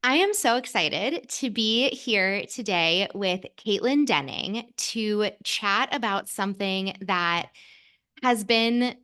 I am so excited to be here today with Katelyn Denning to chat about something that has been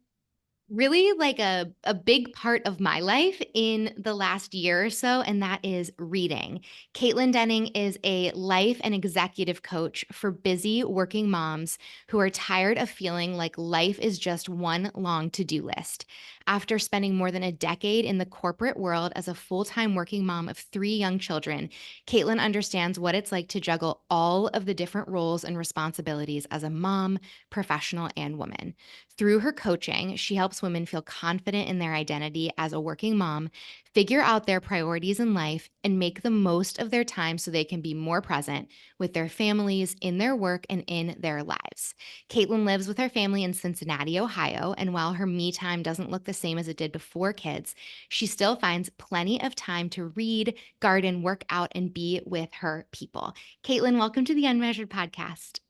really like a big part of my life in the last year or so, and that is reading. Caitlin Denning is a life and executive coach for busy working moms who are tired of feeling like life is just one long to-do list. After spending more than a decade in the corporate world as a full-time working mom of 3 young children, Caitlin understands what it's like to juggle all of the different roles and responsibilities as a mom, professional, and woman. Through her coaching, she helps women feel confident in their identity as a working mom, figure out their priorities in life, and make the most of their time so they can be more present with their families, in their work, and in their lives. Caitlin lives with her family in Cincinnati, Ohio, and while her me time doesn't look the same as it did before kids, she still finds plenty of time to read, garden, work out, and be with her people. Caitlin, welcome to the Unmeasured Podcast.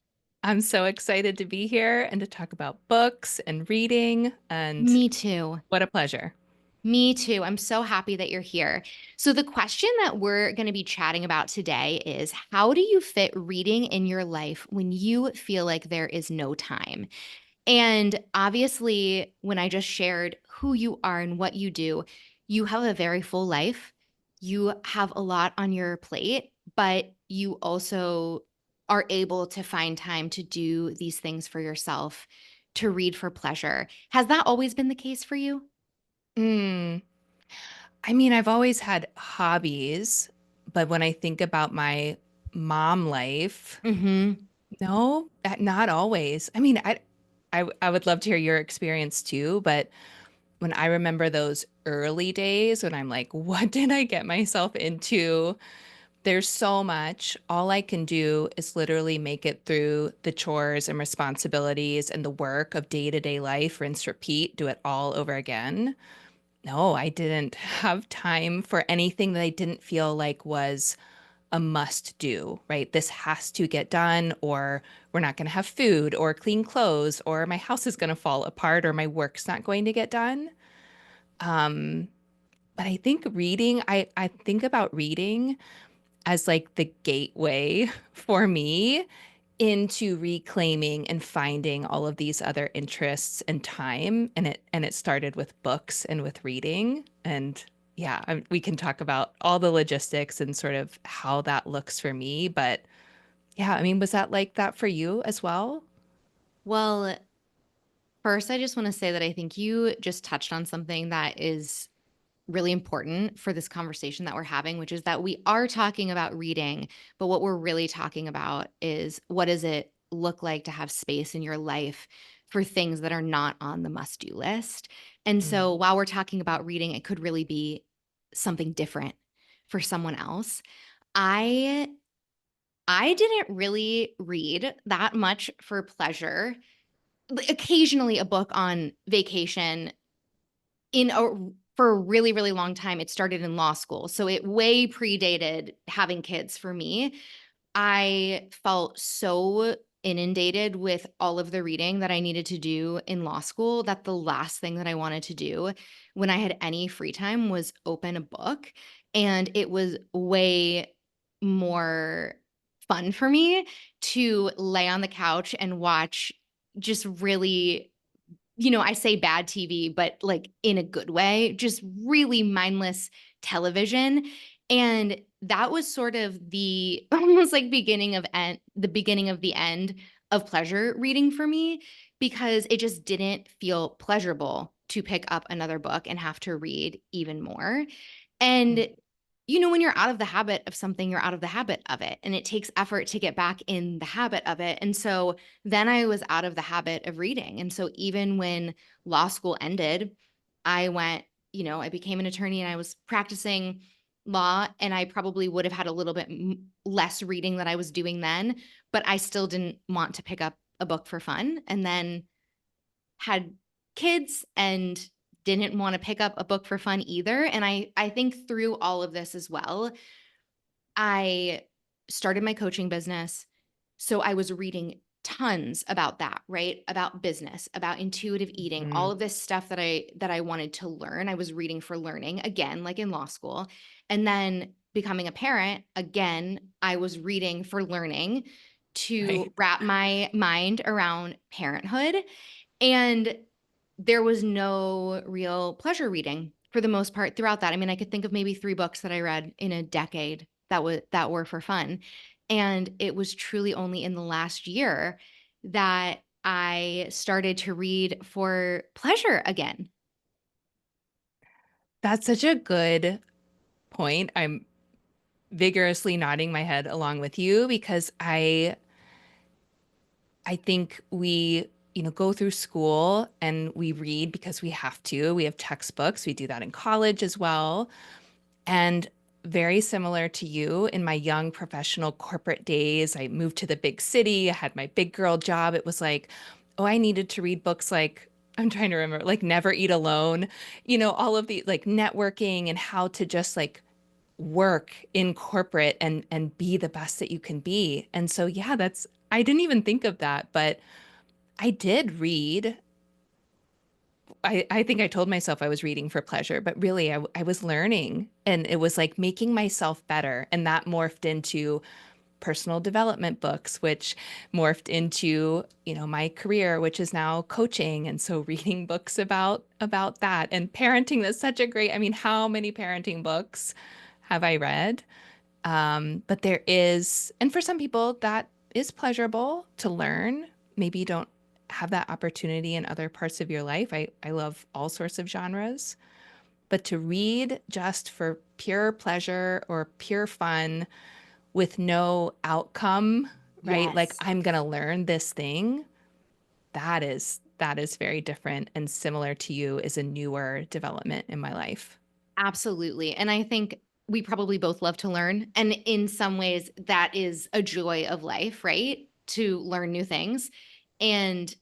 I'm so excited to be here and to talk about books and reading, and Me too. what a pleasure. Me too. I'm so happy that you're here. So, the question that we're going to be chatting about today is how do you fit reading in your life when you feel like there is no time? And obviously, when I just shared who you are and what you do, you have a very full life. You have a lot on your plate, but you also are able to find time to do these things for yourself, to read for pleasure. Has that always been the case for you? Mm, I mean, I've always had hobbies, but when I think about my mom life, Mhm. no, not always. I mean, I would love to hear your experience too, but when I remember those early days when I'm like, what did I get myself into? There's so much. All I can do is literally make it through the chores and responsibilities and the work of day-to-day life, rinse, repeat, do it all over again. No, I didn't have time for anything that I didn't feel like was a must do, right? This has to get done, or we're not going to have food or clean clothes, or my house is going to fall apart, or my work's not going to get done. But I think I think about reading as like the gateway for me into reclaiming and finding all of these other interests and time, and it started with books and with reading. And yeah, we can talk about all the logistics and sort of how that looks for me, but yeah, I mean, was that like that for you as well? Well, first, I just want to say that I think you just touched on something that is really important for this conversation that we're having, which is that we are talking about reading, but what we're really talking about is what does it look like to have space in your life for things that are not on the must do list. And Mm. so while we're talking about reading, it could really be something different for someone else. I I didn't really read that much for pleasure. Occasionally a book on vacation in a for a really, really long time. It started in law school, so it way predated having kids for me. I felt so inundated with all of the reading that I needed to do in law school that the last thing that I wanted to do when I had any free time was open a book, and it was way more fun for me to lay on the couch and watch just really, I say bad TV, but like in a good way, just really mindless television. And that was sort of the almost like the beginning of the end of pleasure reading for me because it just didn't feel pleasurable to pick up another book and have to read even more. And when you're out of the habit of something, you're out of the habit of it. And it takes effort to get back in the habit of it. And so then I was out of the habit of reading. And so even when law school ended, I went, I became an attorney and I was practicing law. And I probably would have had a little bit less reading that I was doing then, but I still didn't want to pick up a book for fun. And then had kids and didn't want to pick up a book for fun either. And I think through all of this as well, I started my coaching business. So I was reading tons about that, right? About business, about intuitive eating, Mm. all of this stuff that I wanted to learn. I was reading for learning again, like in law school. And then becoming a parent, again, I was reading for learning to Right. wrap my mind around parenthood. And there was no real pleasure reading for the most part throughout that. I mean, I could think of maybe 3 books that I read in a decade that were for fun. And it was truly only in the last year that I started to read for pleasure again. That's such a good point. I'm vigorously nodding my head along with you because I think we, go through school and we read because we have to. We have textbooks. We do that in college as well. And very similar to you, in my young professional corporate days, I moved to the big city. I had my big girl job. It was like, oh, I needed to read books like, I'm trying to remember, like Never Eat Alone, all of the like networking and how to just like work in corporate and be the best that you can be. And so yeah, that's I didn't even think of that, but I did read. I think I told myself I was reading for pleasure, but really I was learning and it was like making myself better. And that morphed into personal development books, which morphed into, my career, which is now coaching. And so reading books about that and parenting. That's such a great, I mean, how many parenting books have I read? But there is, and for some people, that is pleasurable to learn. Maybe you don't have that opportunity in other parts of your life. I love all sorts of genres, but to read just for pure pleasure or pure fun with no outcome, right? Like Yes. I'm gonna learn this thing, that is very different and similar to you is a newer development in my life. Absolutely. And I think we probably both love to learn. And in some ways, that is a joy of life, right? To learn new things. And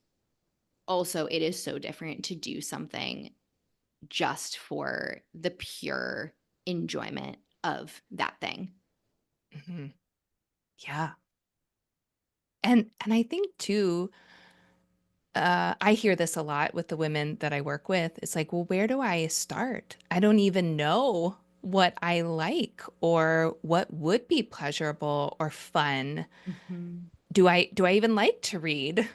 also, it is so different to do something just for the pure enjoyment of that thing. Mhm. Yeah. And I think too, I hear this a lot with the women that I work with. It's like, well, where do I start? I don't even know what I like or what would be pleasurable or fun. Mhm. Do I even like to read?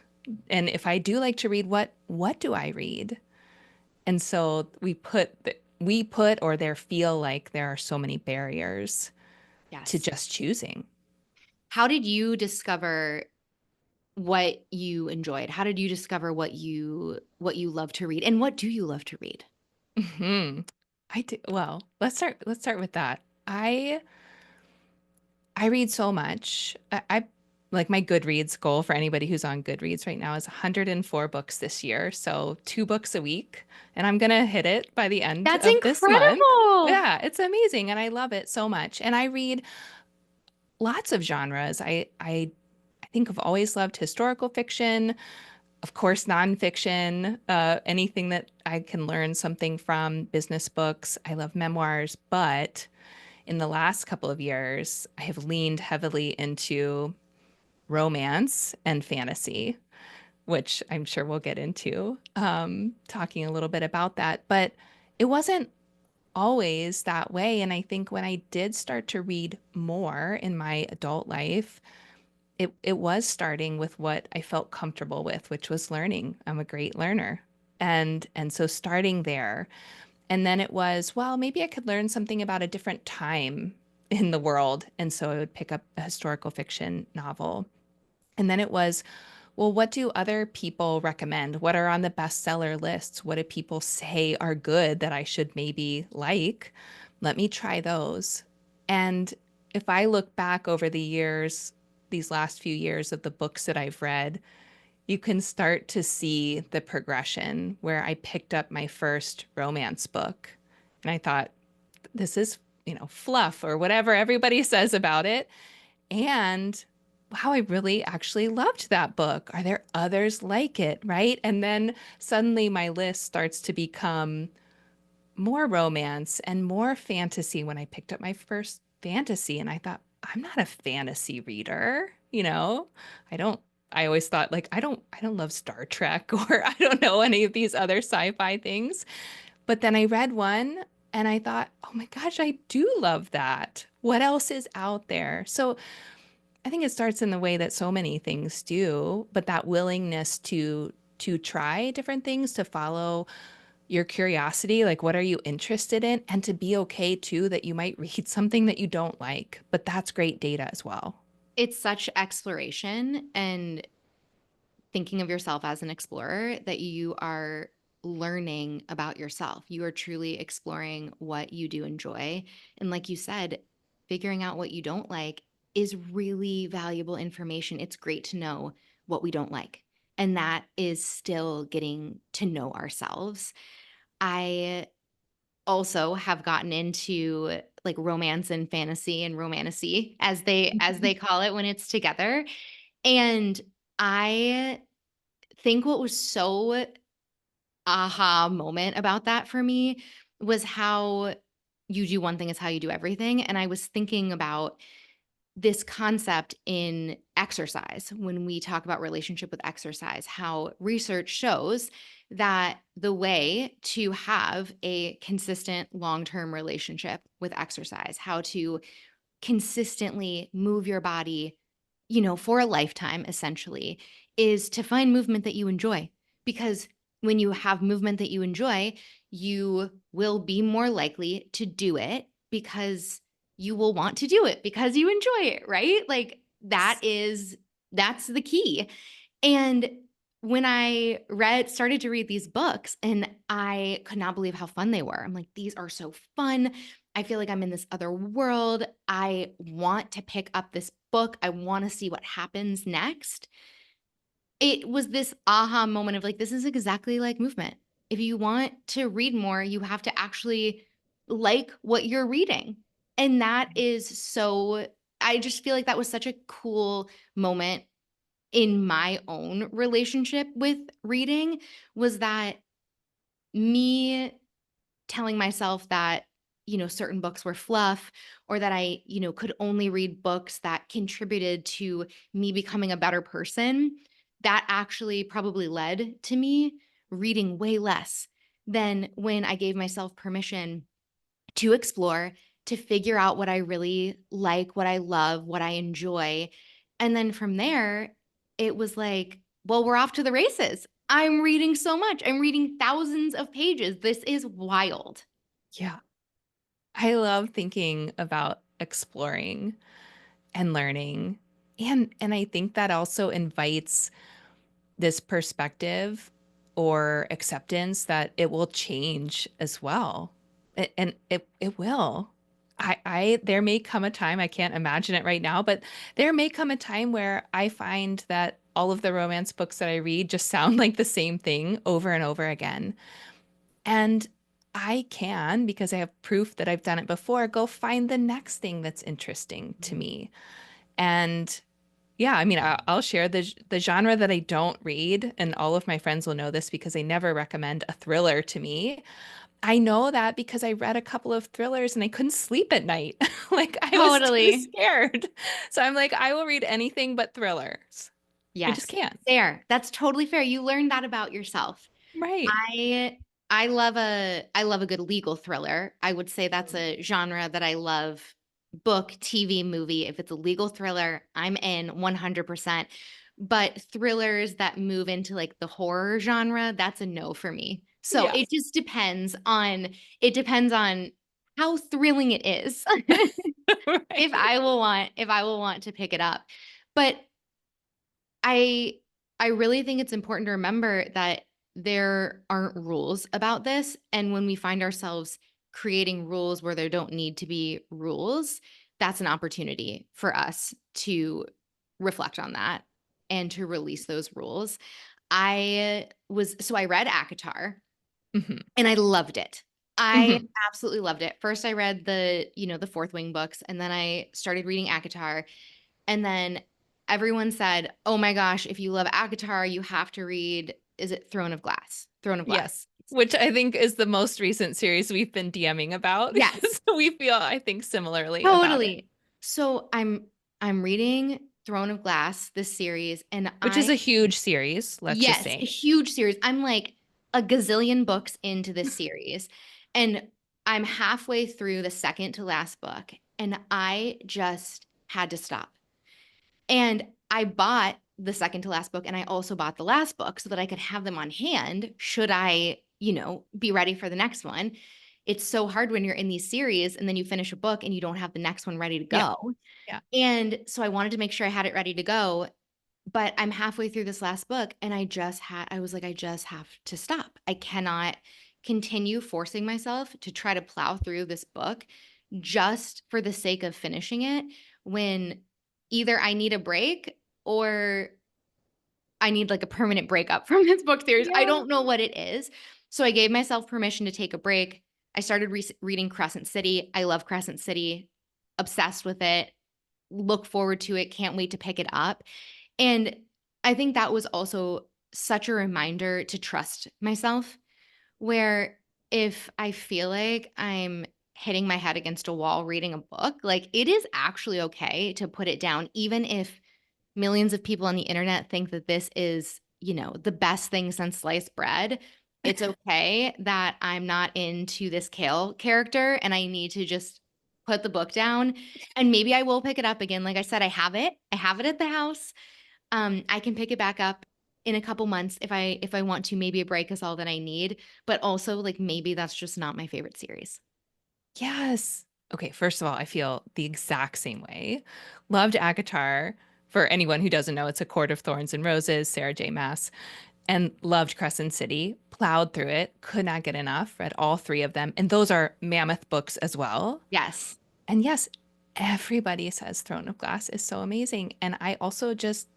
And if I do like to read, what do I read? And so we put or there feel like there are so many barriers to Yes. just choosing. How did you discover what you enjoyed? How did you discover what you love to read? And what do you love to read? Hmm. I do. Well, let's start with that. I read so much. I like my Goodreads goal for anybody who's on Goodreads right now is 104 books this year. So 2 books a week. And I'm gonna hit it by the end That's of this month. incredible. Yeah, it's amazing. And I love it so much. And I read lots of genres. I think I've always loved historical fiction, of course, nonfiction, anything that I can learn something from, business books. I love memoirs, but in the last couple of years, I have leaned heavily into romance and fantasy, which I'm sure we'll get into, talking a little bit about that. But it wasn't always that way. And I think when I did start to read more in my adult life, it was starting with what I felt comfortable with, which was learning. I'm a great learner. And so starting there. And then it was, well, maybe I could learn something about a different time in the world. And so I would pick up a historical fiction novel. And then it was, well, what do other people recommend? What are on the bestseller lists? What do people say are good that I should maybe like? Let me try those. And if I look back over the years, these last few years of the books that I've read, you can start to see the progression where I picked up my first romance book and I thought, this is, fluff or whatever everybody says about it. And wow, I really actually loved that book. Are there others like it? Right. And then suddenly my list starts to become more romance and more fantasy when I picked up my first fantasy. And I thought, I'm not a fantasy reader. I don't, I always thought like, I don't love Star Trek or I don't know any of these other sci-fi things. But then I read one And I thought, oh my gosh, I do love that. What else is out there? So I think it starts in the way that so many things do, but that willingness to try different things, to follow your curiosity, like what are you interested in, and to be okay too that you might read something that you don't like, but that's great data as well. It's such exploration and thinking of yourself as an explorer that you are learning about yourself. You are truly exploring what you do enjoy. And like you said, figuring out what you don't like is really valuable information. It's great to know what we don't like. And that is still getting to know ourselves. I also have gotten into like romance and fantasy and romantasy as they call it when it's together. And I think what was so aha moment about that for me was how you do one thing is how you do everything. And I was thinking about this concept in exercise when we talk about relationship with exercise, how research shows that the way to have a consistent long term relationship with exercise, how to consistently move your body, for a lifetime essentially, is to find movement that you enjoy. Because when you have movement that you enjoy, you will be more likely to do it because you will want to do it because you enjoy it, right? Like that's the key. And when I started to read these books, and I could not believe how fun they were. I'm like, these are so fun. I feel like I'm in this other world. I want to pick up this book. I want to see what happens next. It was this aha moment of like, this is exactly like movement. If you want to read more, you have to actually like what you're reading. And that is so, I just feel like that was such a cool moment in my own relationship with reading, was that me telling myself that, certain books were fluff, or that I, could only read books that contributed to me becoming a better person, that actually probably led to me reading way less than when I gave myself permission to explore, to figure out what I really like, what I love, what I enjoy. And then from there, it was like, well, we're off to the races. I'm reading so much. I'm reading thousands of pages. This is wild. Yeah. I love thinking about exploring and learning. And I think that also invites this perspective or acceptance that it will change as well. And it will. There may come a time, I can't imagine it right now, but there may come a time where I find that all of the romance books that I read just sound like the same thing over and over again. And I can, because I have proof that I've done it before, go find the next thing that's interesting to me. And yeah, I mean, I'll share the genre that I don't read, and all of my friends will know this because they never recommend a thriller to me. I know that because I read a couple of thrillers and I couldn't sleep at night. Like I was too Totally. scared. So I'm like, I will read anything but thrillers. I just Yes. can't. Fair. That's totally fair. You learned that about yourself. Right. I love a good legal thriller. I would say that's Mm. a genre that I love. Book, TV, movie. If it's a legal thriller, I'm in 100%. But thrillers that move into like the horror genre, that's a no for me. So Yeah. it depends on how thrilling it is. if Right. I will want if I will want to pick it up. But I I really think it's important to remember that there aren't rules about this, and when we find ourselves creating rules where there don't need to be rules, that's an opportunity for us to reflect on that and to release those rules. I read ACOTAR Hmm. and I loved it. I Hmm. absolutely loved it. First I read the Fourth Wing books, and then I started reading ACOTAR, and then everyone said, "Oh my gosh, if you love ACOTAR, you have to read, is it Throne of Glass? Throne of Glass." Yes. Which I think is the most recent series we've been DMing about Yes, because we feel, I think, similarly about it, totally. So I'm reading Throne of Glass, this series, and which is a huge series, let's just yes, a say. huge series. I'm like a gazillion books into this series. And I'm halfway through the second to last book, and I just had to stop. And I bought the second to last book, and I also bought the last book so that I could have them on hand should I, be ready for the next one. It's so hard when you're in these series and then you finish a book and you don't have the next one ready to Yeah. go. Yeah. And so I wanted to make sure I had it ready to go, but I'm halfway through this last book and I was like, I just have to stop. I cannot continue forcing myself to try to plow through this book just for the sake of finishing it when either I need a break or I need like a permanent breakup from this book series. I Yeah. don't know what it is. So I gave myself permission to take a break. I started reading Crescent City. I love Crescent City, obsessed with it, look forward to it, can't wait to pick it up. And I think that was also such a reminder to trust myself, where if I feel like I'm hitting my head against a wall reading a book, like it is actually okay to put it down, even if millions of people on the internet think that this is, the best thing since sliced bread. It's okay that I'm not into this Kale character and I need to just put the book down and maybe I will pick it up again. Like I said, I have it. I have it at the house. I can pick it back up in a couple months if I want to. Maybe a break is all that I need, but also like maybe that's just not my favorite series. Yes. Okay, first of all, I feel the exact same way. Loved Akatar. For anyone who doesn't know, it's A Court of Thorns and Roses, Sarah J. Maas, and loved Crescent City. Plowed through it, could not get enough, read all three of them. And those are mammoth books as well. Yes. And yes, everybody says Throne of Glass is so amazing. And I also just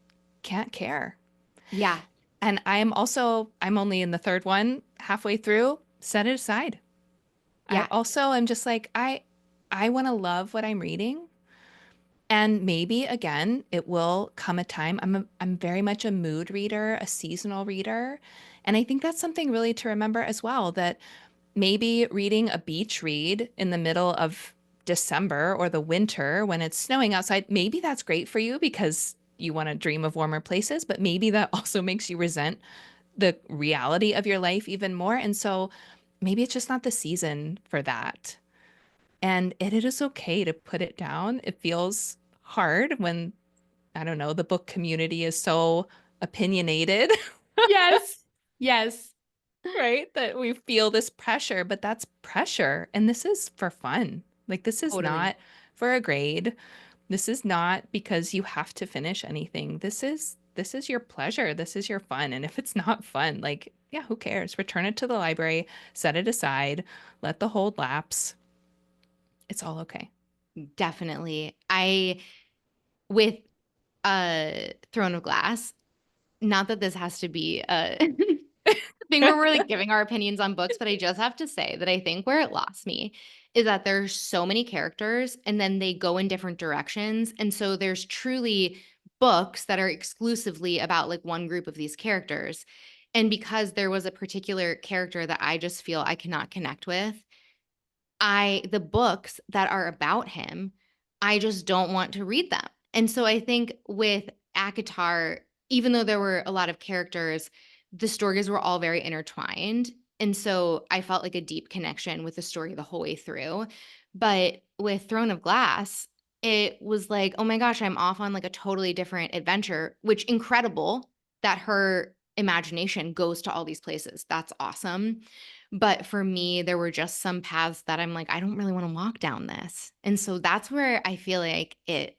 can't care. Yeah. And I'm only in the third one, halfway through, set it aside. I Yeah. also am just like, I want to love what I'm reading. And maybe again, it will come a time. I'm very much a mood reader, a seasonal reader. And I think that's something really to remember as well, that maybe reading a beach read in the middle of December or the winter when it's snowing outside, maybe that's great for you because you want to dream of warmer places, but maybe that also makes you resent the reality of your life even more. And so maybe it's just not the season for that. And it is okay to put it down. It feels hard when, I don't know, the book community is so opinionated, Yes. Yes. right? That we feel this pressure, but that's pressure. And this is for fun. Like, this is Totally. not for a grade. This is not because you have to finish anything. This is your pleasure. This is your fun. And if it's not fun, like, yeah, who cares? Return it to the library, set it aside, let the hold lapse. It's all okay. Definitely. With Throne of Glass, not that this has to be a thing where we're like giving our opinions on books, but I just have to say that I think where it lost me is that there's so many characters and then they go in different directions. And so there's truly books that are exclusively about like one group of these characters. And because there was a particular character that I just feel I cannot connect with, the books that are about him, I just don't want to read them. And so I think with Akatar, even though there were a lot of characters, the stories were all very intertwined. And so I felt like a deep connection with the story the whole way through. But with Throne of Glass, it was like, oh my gosh, I'm off on like a totally different adventure, which incredible that her imagination goes to all these places. That's awesome. But for me, there were just some paths that I'm like, I don't really want to walk down this. And so that's where I feel like it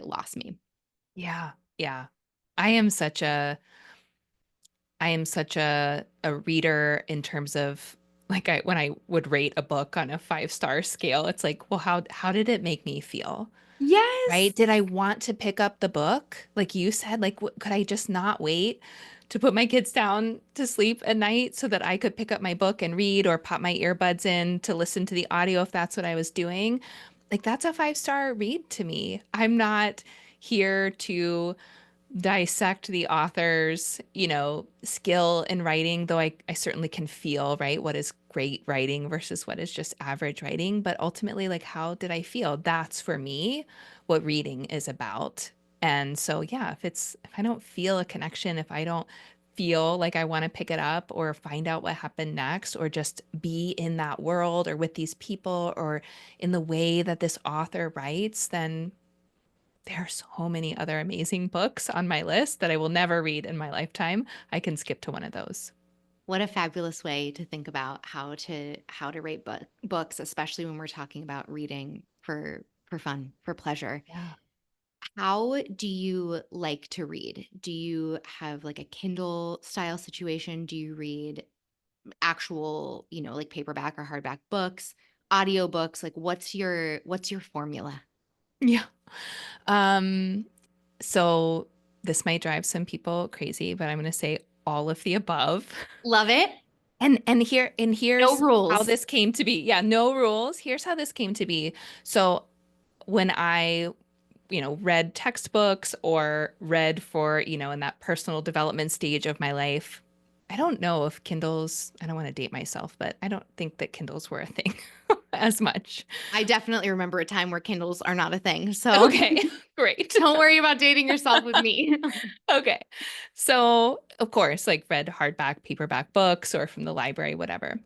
lost me. Yeah. Yeah. I am such a I am such a reader in terms of like when I would rate a book on a 5-star scale, it's like, well, how did it make me feel? Right? Yes. Did I want to pick up the book? Like you said, like could I just not wait to put my kids down to sleep at night so that I could pick up my book and read or pop my earbuds in to listen to the audio if that's what I was doing? Like that's a 5-star read to me. I'm not here to dissect the author's, skill in writing, though I certainly can feel, right, what is great writing versus what is just average writing. But ultimately, like, how did I feel? That's for me what reading is about. And so, yeah, if I don't feel a connection, if I don't feel like I want to pick it up or find out what happened next, or just be in that world or with these people or in the way that this author writes, then there are so many other amazing books on my list that I will never read in my lifetime. I can skip to one of those. What a fabulous way to think about how to rate books, especially when we're talking about reading for fun, for pleasure. Yeah. How do you like to read? Do you have like a Kindle style situation? Do you read actual, like paperback or hardback books, audiobooks? Like what's your formula? Yeah. Um, so this might drive some people crazy, but I'm going to say all of the above. Love it. And No here's how rules. this came to be. Yeah, no rules. Here's how this came to be. So when I, read textbooks or read for, in that personal development stage of my life, I don't know if Kindles, I don't want to date myself, but I don't think that Kindles were a thing as much. I definitely remember a time where Kindles are not a thing. So Okay, great. don't worry about dating yourself with me. Okay. So, of course, like read hardback, paperback books or from the library, whatever.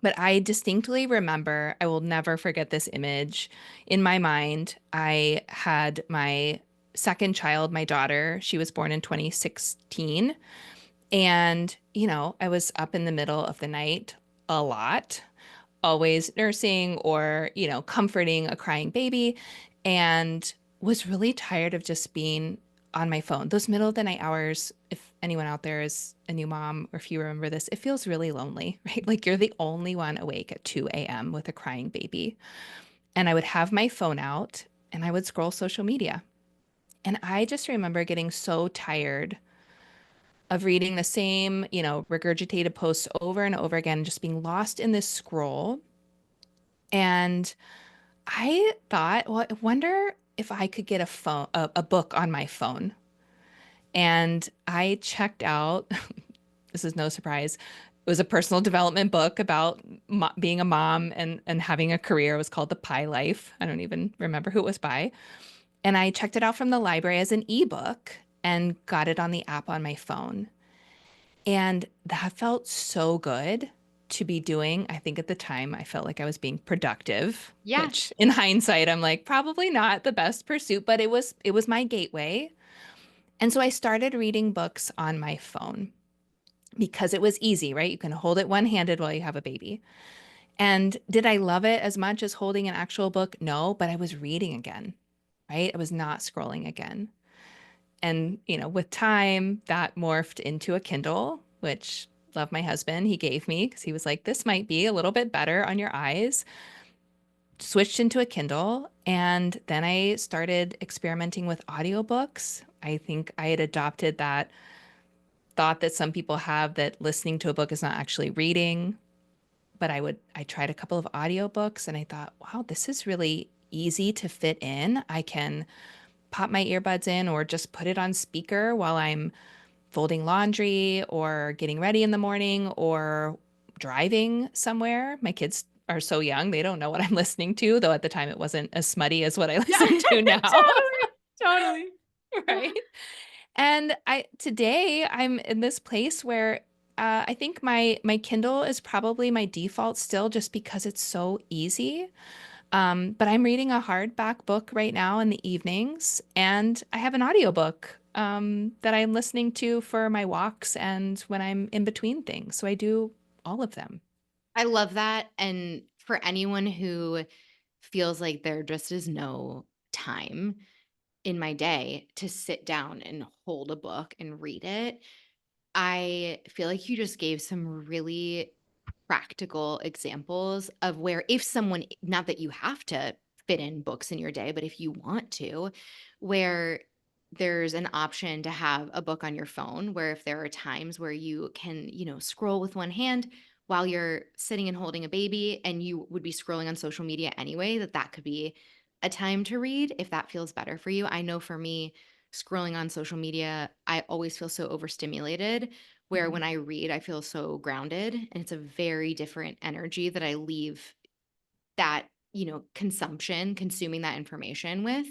But I distinctly remember, I will never forget this image. In my mind, I had my second child, my daughter. She was born in 2016. And, I was up in the middle of the night a lot, always nursing or, comforting a crying baby, and was really tired of just being on my phone. Those middle of the night hours, if anyone out there is a new mom or if you remember this, it feels really lonely, right? Like you're the only one awake at 2 a.m. with a crying baby. And I would have my phone out and I would scroll social media. And I just remember getting so tired of reading the same, regurgitated posts over and over again, just being lost in this scroll. And I thought, well, I wonder if I could get a book on my phone. And I checked out, this is no surprise, it was a personal development book about being a mom and having a career. It was called The Pie Life. I don't even remember who it was by. And I checked it out from the library as an ebook and got it on the app on my phone. And that felt so good to be doing. I think at the time I felt like I was being productive, Yeah. which in hindsight I'm like probably not the best pursuit, but it was my gateway. And so I started reading books on my phone because it was easy, right? You can hold it one-handed while you have a baby. And did I love it as much as holding an actual book? No, but I was reading again, right? I was not scrolling again. And, with time, that morphed into a Kindle, which love my husband, he gave me because he was like, this might be a little bit better on your eyes. Switched into a Kindle. And then I started experimenting with audiobooks. I think I had adopted that thought that some people have that listening to a book is not actually reading. But I tried a couple of audiobooks and I thought, wow, this is really easy to fit in. I can pop my earbuds in or just put it on speaker while I'm folding laundry or getting ready in the morning or driving somewhere. My kids are so young, they don't know what I'm listening to, though at the time it wasn't as smutty as what I Yeah. listen to now. Totally. Right. And I today I'm in this place where I think my Kindle is probably my default still just because it's so easy. But I'm reading a hardback book right now in the evenings, and I have an audiobook that I'm listening to for my walks and when I'm in between things. So I do all of them. I love that. And for anyone who feels like there just is no time in my day to sit down and hold a book and read it, I feel like you just gave some really practical examples of where if someone, not that you have to fit in books in your day, but if you want to, where there's an option to have a book on your phone, where if there are times where you can, scroll with one hand while you're sitting and holding a baby and you would be scrolling on social media anyway, that could be a time to read if that feels better for you. I know for me, scrolling on social media, I always feel so overstimulated where when Mhm. I read, I feel so grounded and it's a very different energy that I leave that, consuming that information with.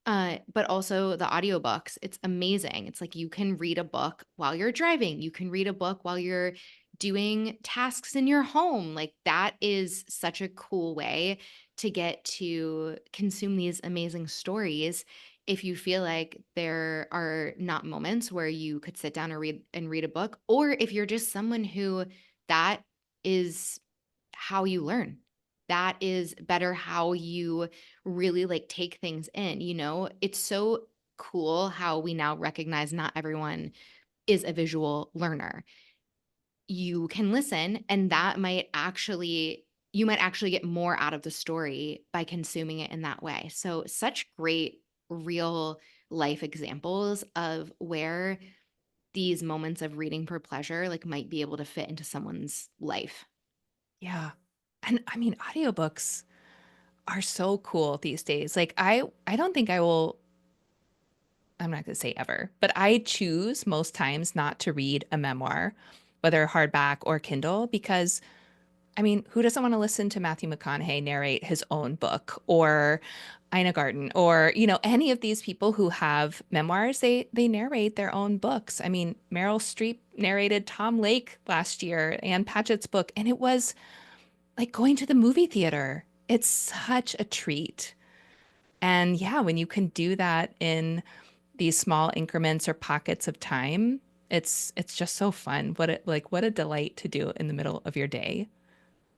But also the audiobooks, it's amazing. It's like you can read a book while you're driving, you can read a book while you're doing tasks in your home. Like that is such a cool way to get to consume these amazing stories. If you feel like there are not moments where you could sit down and read a book, or if you're just someone who that is how you learn. That is better how you really like take things in, you know? It's so cool how we now recognize not everyone is a visual learner. You can listen and that might actually you might actually get more out of the story by consuming it in that way. So such great real life examples of where these moments of reading for pleasure like might be able to fit into someone's life. Yeah. And I mean, audiobooks are so cool these days. Like I don't think I will, I'm not going to say ever, but I choose most times not to read a memoir, whether hardback or Kindle, because I mean, who doesn't want to listen to Matthew McConaughey narrate his own book, or Ina Garten, or any of these people who have memoirs? They narrate their own books. I mean, Meryl Streep narrated Tom Lake last year, Anne Patchett's book, and it was like going to the movie theater. It's such a treat. And yeah, when you can do that in these small increments or pockets of time, it's just so fun. What a delight to do in the middle of your day.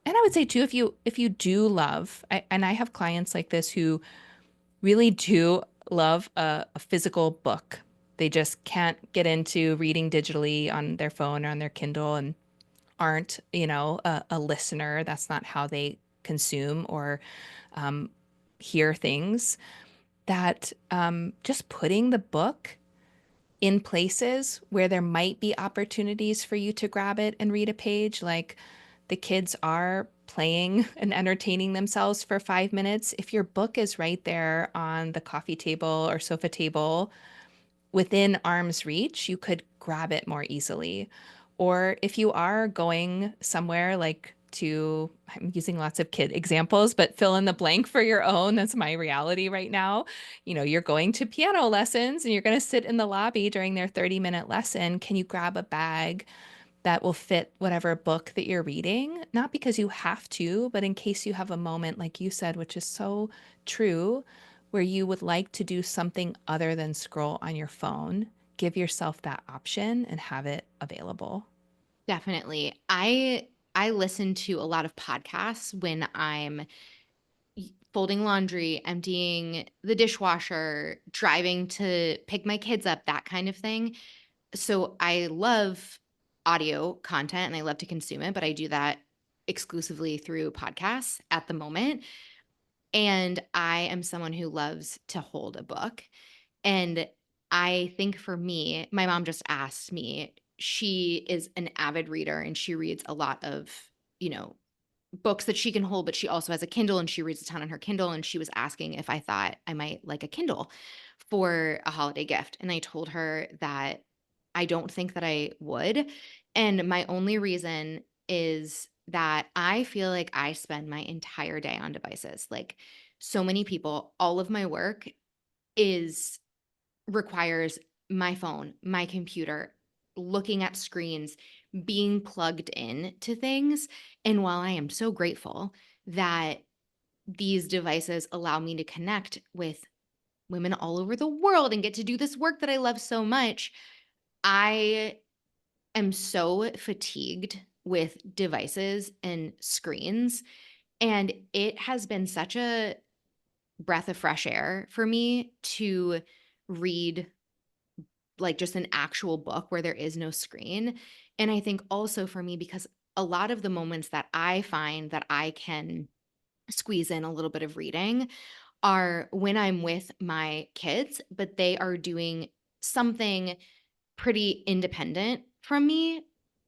And I would say too, if you do love, and I have clients like this who really do love a physical book. They just can't get into reading digitally on their phone or on their Kindle and aren't, a listener. That's not how they consume or um, hear things. That just putting the book in places where there might be opportunities for you to grab it and read a page, like the kids are playing and entertaining themselves for 5 minutes. If your book is right there on the coffee table or sofa table, within arm's reach, you could grab it more easily. Or if you are going somewhere like to, I'm using lots of kid examples, but fill in the blank for your own. That's my reality right now. You're going to piano lessons and you're going to sit in the lobby during their 30-minute lesson. Can you grab a bag that will fit whatever book that you're reading? Not because you have to, but in case you have a moment, like you said, which is so true, where you would like to do something other than scroll on your phone, give yourself that option and have it available. Definitely. I listen to a lot of podcasts when I'm folding laundry, emptying the dishwasher, driving to pick my kids up, that kind of thing. So I love audio content and I love to consume it, but I do that exclusively through podcasts at the moment. And I am someone who loves to hold a book. And I think for me, my mom just asked me, she is an avid reader and she reads a lot of, you know, books that she can hold, but she also has a Kindle and she reads a ton on her Kindle. And she was asking if I thought I might like a Kindle for a holiday gift. And I told her that I don't think that I would. And my only reason is that I feel like I spend my entire day on devices. Like so many people, all of my work is requires my phone, my computer, looking at screens, being plugged in to things. And while I am so grateful that these devices allow me to connect with women all over the world and get to do this work that I love so much, I am so fatigued with devices and screens. And it has been such a breath of fresh air for me to read like just an actual book where there is no screen. And I think also for me, because a lot of the moments that I find that I can squeeze in a little bit of reading are when I'm with my kids, but they are doing something pretty independent from me.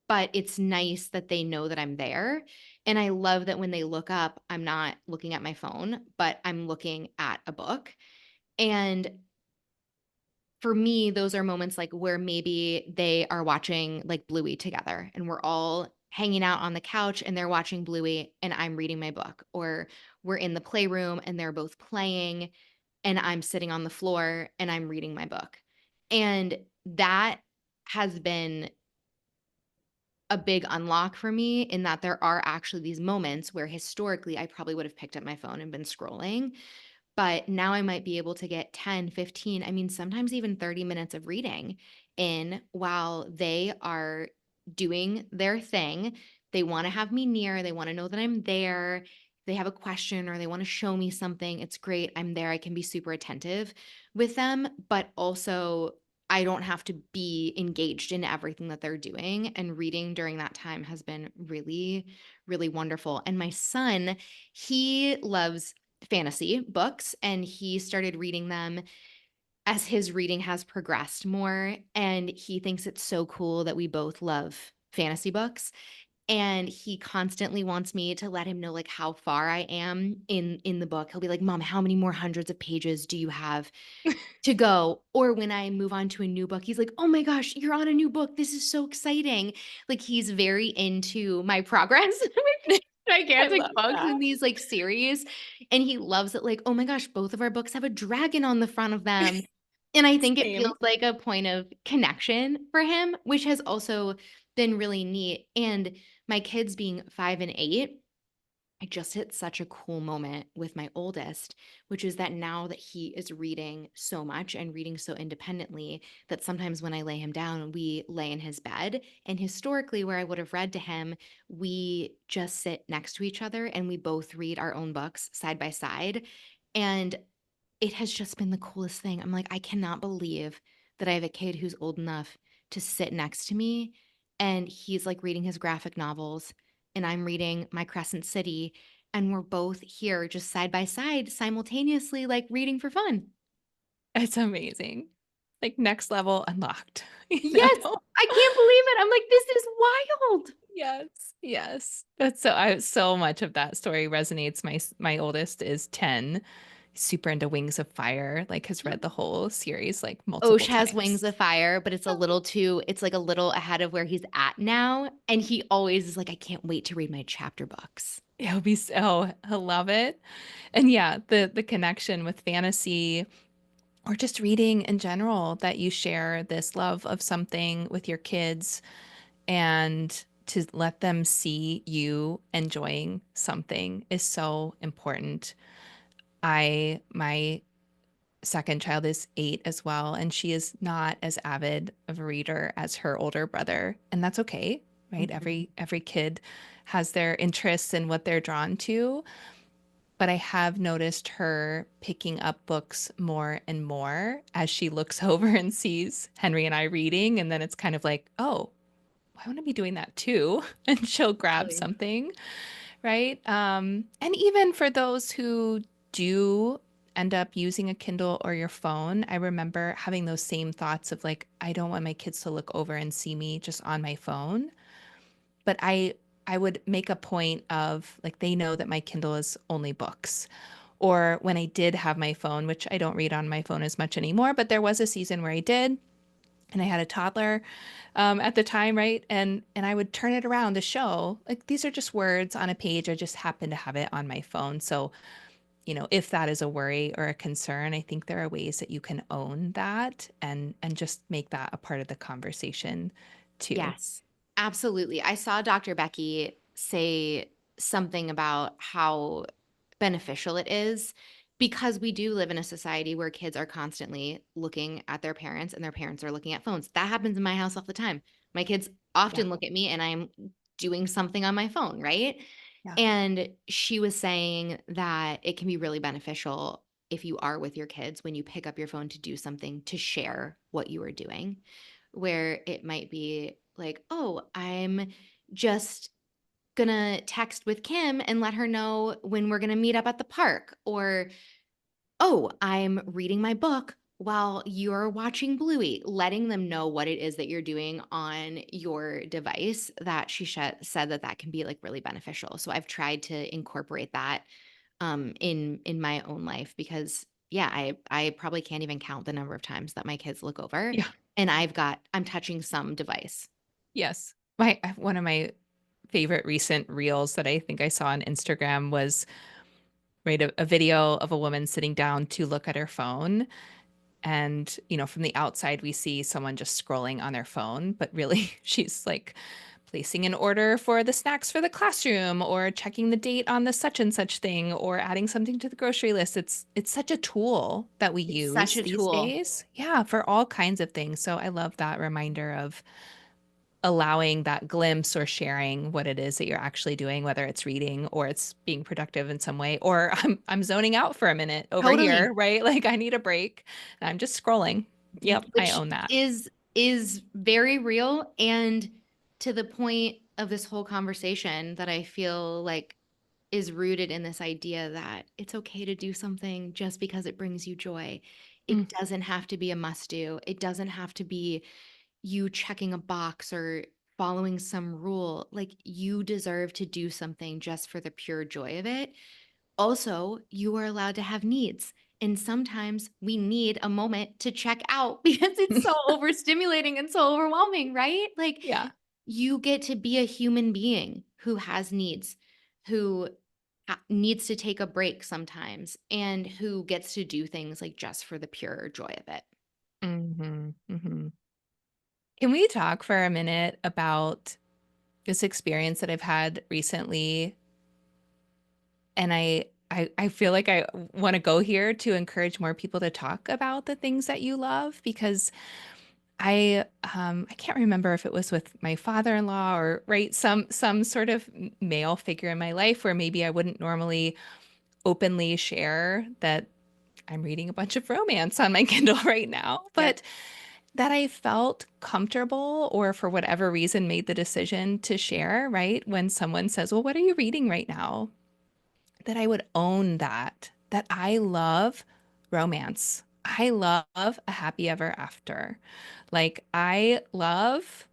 But it's nice that they know that I'm there. And I love that when they look up, I'm not looking at my phone, but I'm looking at a book. And for me, those are moments like where maybe they are watching like Bluey together and we're all hanging out on the couch and they're watching Bluey and I'm reading my book, or we're in the playroom and they're both playing and I'm sitting on the floor and I'm reading my book. And that has been a big unlock for me in that there are actually these moments where historically I probably would have picked up my phone and been scrolling. But now I might be able to get 10, 15, I mean, sometimes even 30 minutes of reading in while they are doing their thing. They want to have me near, they want to know that I'm there. They have a question or they want to show me something. It's great. I'm there. I can be super attentive with them, but also I don't have to be engaged in everything that they're doing. And reading during that time has been really, really wonderful. And my son, he loves fantasy books and he started reading them as his reading has progressed more, and he thinks it's so cool that we both love fantasy books, and he constantly wants me to let him know like how far I am in the book. He'll be like, "Mom, how many more hundreds of pages do you have to go?" Or when I move on to a new book, he's like, "Oh my gosh, you're on a new book. This is so exciting." Like he's very into my progress with these I gigantic love books that. in these like series. And he loves it. Like, oh my gosh, both of our books have a dragon on the front of them. And I think it Same. feels like a point of connection for him, which has also been really neat. And my kids being 5 and 8, I just hit such a cool moment with my oldest, which is that now that he is reading so much and reading so independently, that sometimes when I lay him down, we lay in his bed. And historically, where I would have read to him, we just sit next to each other and we both read our own books side by side. And it has just been the coolest thing. I'm like, I cannot believe that I have a kid who's old enough to sit next to me and he's like reading his graphic novels and I'm reading My Crescent City and we're both here just side by side simultaneously like reading for fun. It's amazing. Like next level unlocked, you Yes, know? I can't believe it. I'm like, this is wild. Yes, yes. That's so so much of that story resonates. My oldest is 10, super into Wings of Fire, like has read the whole series like Osh multiple has Wings times. of Fire, but Oh. it's like a little ahead of where he's at now. And he always is like, I can't wait to read my chapter books. He'll be so he'll love it. And yeah, the connection with fantasy or just reading in general, that you share this love of something with your kids and to let them see you enjoying something is so important. My second child is 8 as well, and she is not as avid of a reader as her older brother, and that's okay, right? Mhm. Every kid has their interests and what they're drawn to, but I have noticed her picking up books more and more as she looks over and sees Henry and I reading, and then it's kind of like, oh, I want to be doing that too, and she'll grab Totally. something, right? And even for those who do end up using a Kindle or your phone, I remember having those same thoughts of like, I don't want my kids to look over and see me just on my phone. But I would make a point of like they know that my Kindle is only books. Or when I did have my phone, which I don't read on my phone as much anymore, but there was a season where I did, and I had a toddler at the time, right? And I would turn it around to show like these are just words on a page. I just happen to have it on my phone. So, if that is a worry or a concern, I think there are ways that you can own that and just make that a part of the conversation too. Yes, absolutely. I saw Dr. Becky say something about how beneficial it is because we do live in a society where kids are constantly looking at their parents and their parents are looking at phones. That happens in my house all the time. My kids Yeah. often look at me and I'm doing something on my phone, right? Yeah. And she was saying that it can be really beneficial if you are with your kids when you pick up your phone to do something to share what you are doing, where it might be like, oh, I'm just gonna text with Kim and let her know when we're gonna meet up at the park. Or, oh, I'm reading my book while you're watching Bluey, letting them know what it is that you're doing on your device. That she said that that can be like really beneficial. So I've tried to incorporate that in my own life because yeah, I probably can't even count the number of times that my kids look over Yeah. and I'm touching some device. Yes. My one of my favorite recent reels that I think I saw on Instagram was right? A video of a woman sitting down to look at her phone. And, from the outside, we see someone just scrolling on their phone, but really she's like placing an order for the snacks for the classroom or checking the date on the such and such thing or adding something to the grocery list. It's such a tool that we It's such use a these tool. days. Yeah, for all kinds of things. So I love that reminder of allowing that glimpse or sharing what it is that you're actually doing, whether it's reading or it's being productive in some way, or I'm zoning out for a minute over Totally. here, right? Like I need a break. And I'm just scrolling. Yep, I Which own that. is very real, and to the point of this whole conversation that I feel like is rooted in this idea that it's okay to do something just because it brings you joy. Mm. It doesn't have to be a must do. It doesn't have to be you checking a box or following some rule. Like, you deserve to do something just for the pure joy of it. Also, you are allowed to have needs. And sometimes we need a moment to check out because it's so overstimulating and so overwhelming, right? Like, Yeah. you get to be a human being who has needs, who needs to take a break sometimes, and who gets to do things like just for the pure joy of it. Hmm. Hmm. Can we talk for a minute about this experience that I've had recently? And I feel like I want to go here to encourage more people to talk about the things that you love because I can't remember if it was with my father-in-law or right some sort of male figure in my life where maybe I wouldn't normally openly share that I'm reading a bunch of romance on my Kindle right now, Yep. but that I felt comfortable or for whatever reason made the decision to share, right? When someone says, "Well, what are you reading right now?" That I would own that I love romance. I love a happy ever after. Like I love,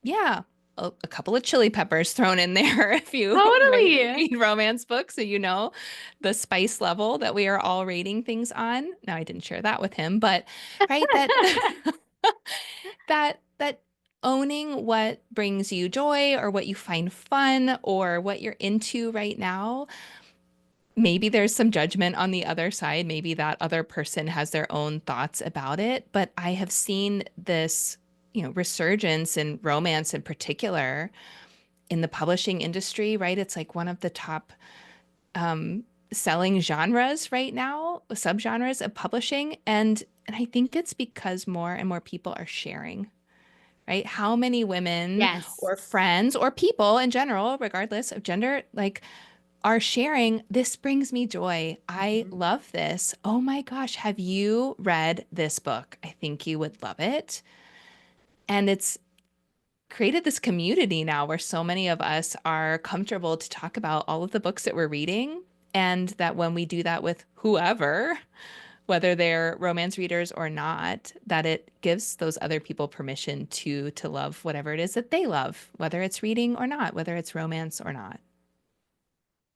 yeah, a couple of chili peppers thrown in there if you Totally. read romance books, so the spice level that we are all rating things on. Now I didn't share that with him, but right, that that owning what brings you joy or what you find fun or what you're into right now. Maybe there's some judgment on the other side. Maybe that other person has their own thoughts about it. But I have seen this, resurgence in romance in particular in the publishing industry, right? It's like one of the top selling genres right now, subgenres of publishing. And I think it's because more and more people are sharing, right? How many women Yes. or friends or people in general, regardless of gender, like are sharing, this brings me joy. I Mhm. love this. Oh my gosh, have you read this book? I think you would love it. And it's created this community now where so many of us are comfortable to talk about all of the books that we're reading. And that when we do that with whoever, whether they're romance readers or not, that it gives those other people permission to love whatever it is that they love, whether it's reading or not, whether it's romance or not.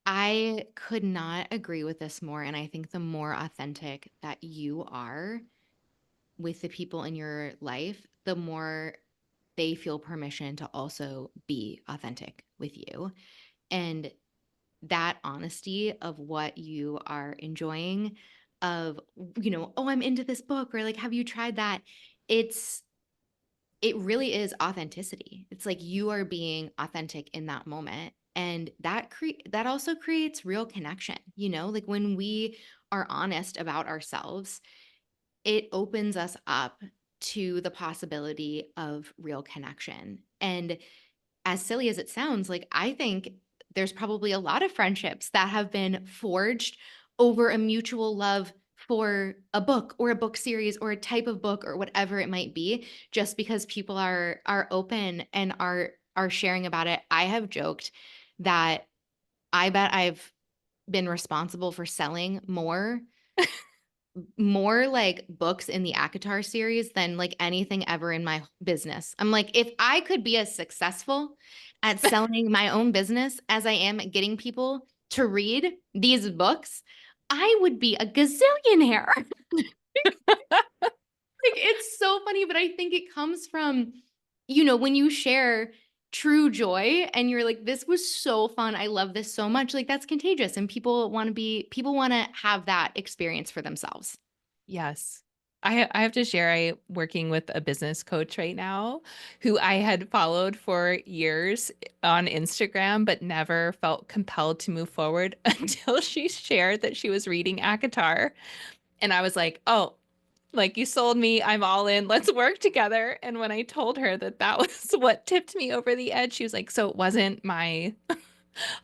I could not agree with this more. And I think the more authentic that you are with the people in your life, the more they feel permission to also be authentic with you. And that honesty of what you are enjoying, of, oh, I'm into this book, or like, have you tried that? It's, it really is authenticity. It's like you are being authentic in that moment. And that also creates real connection, like when we are honest about ourselves, it opens us up to the possibility of real connection. And as silly as it sounds, like, I think there's probably a lot of friendships that have been forged over a mutual love for a book or a book series or a type of book or whatever it might be, just because people are open and are sharing about it. I have joked that I bet I've been responsible for selling more like books in the ACOTAR series than like anything ever in my business. I'm like, if I could be as successful at selling my own business as I am at getting people to read these books, I would be a gazillionaire. Like, it's so funny, but I think it comes from, when you share true joy and you're like, "This was so fun. I love this so much." Like, that's contagious, and people wanna have that experience for themselves. Yes. I have to share, I working with a business coach right now who I had followed for years on Instagram, but never felt compelled to move forward until she shared that she was reading ACOTAR. And I was like, oh, like you sold me, I'm all in, let's work together. And when I told her that that was what tipped me over the edge, she was like, so it wasn't my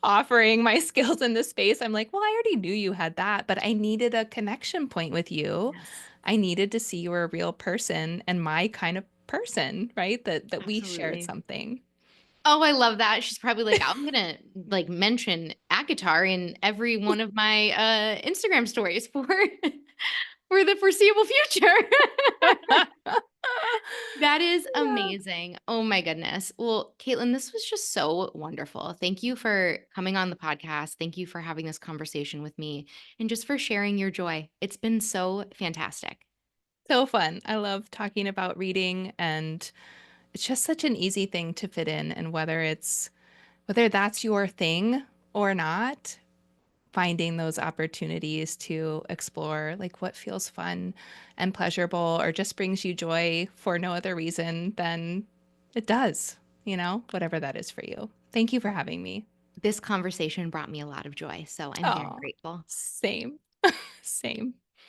offering my skills in this space. I'm like, well, I already knew you had that, but I needed a connection point with you. Yes. I needed to see you were a real person and my kind of person, right? That we shared Absolutely. something. Oh, I love that. She's probably like, "I'm gonna, like, mention ACOTAR in every one of my, Instagram stories for for the foreseeable future." That is Yeah. amazing. Oh my goodness. Well, Caitlin, this was just so wonderful. Thank you for coming on the podcast. Thank you for having this conversation with me and just for sharing your joy. It's been so fantastic. So fun. I love talking about reading and it's just such an easy thing to fit in and whether that's your thing or not, finding those opportunities to explore like what feels fun and pleasurable or just brings you joy for no other reason than it does, whatever that is for you. Thank you for having me. This conversation brought me a lot of joy, so I'm very Oh, grateful. same. Same.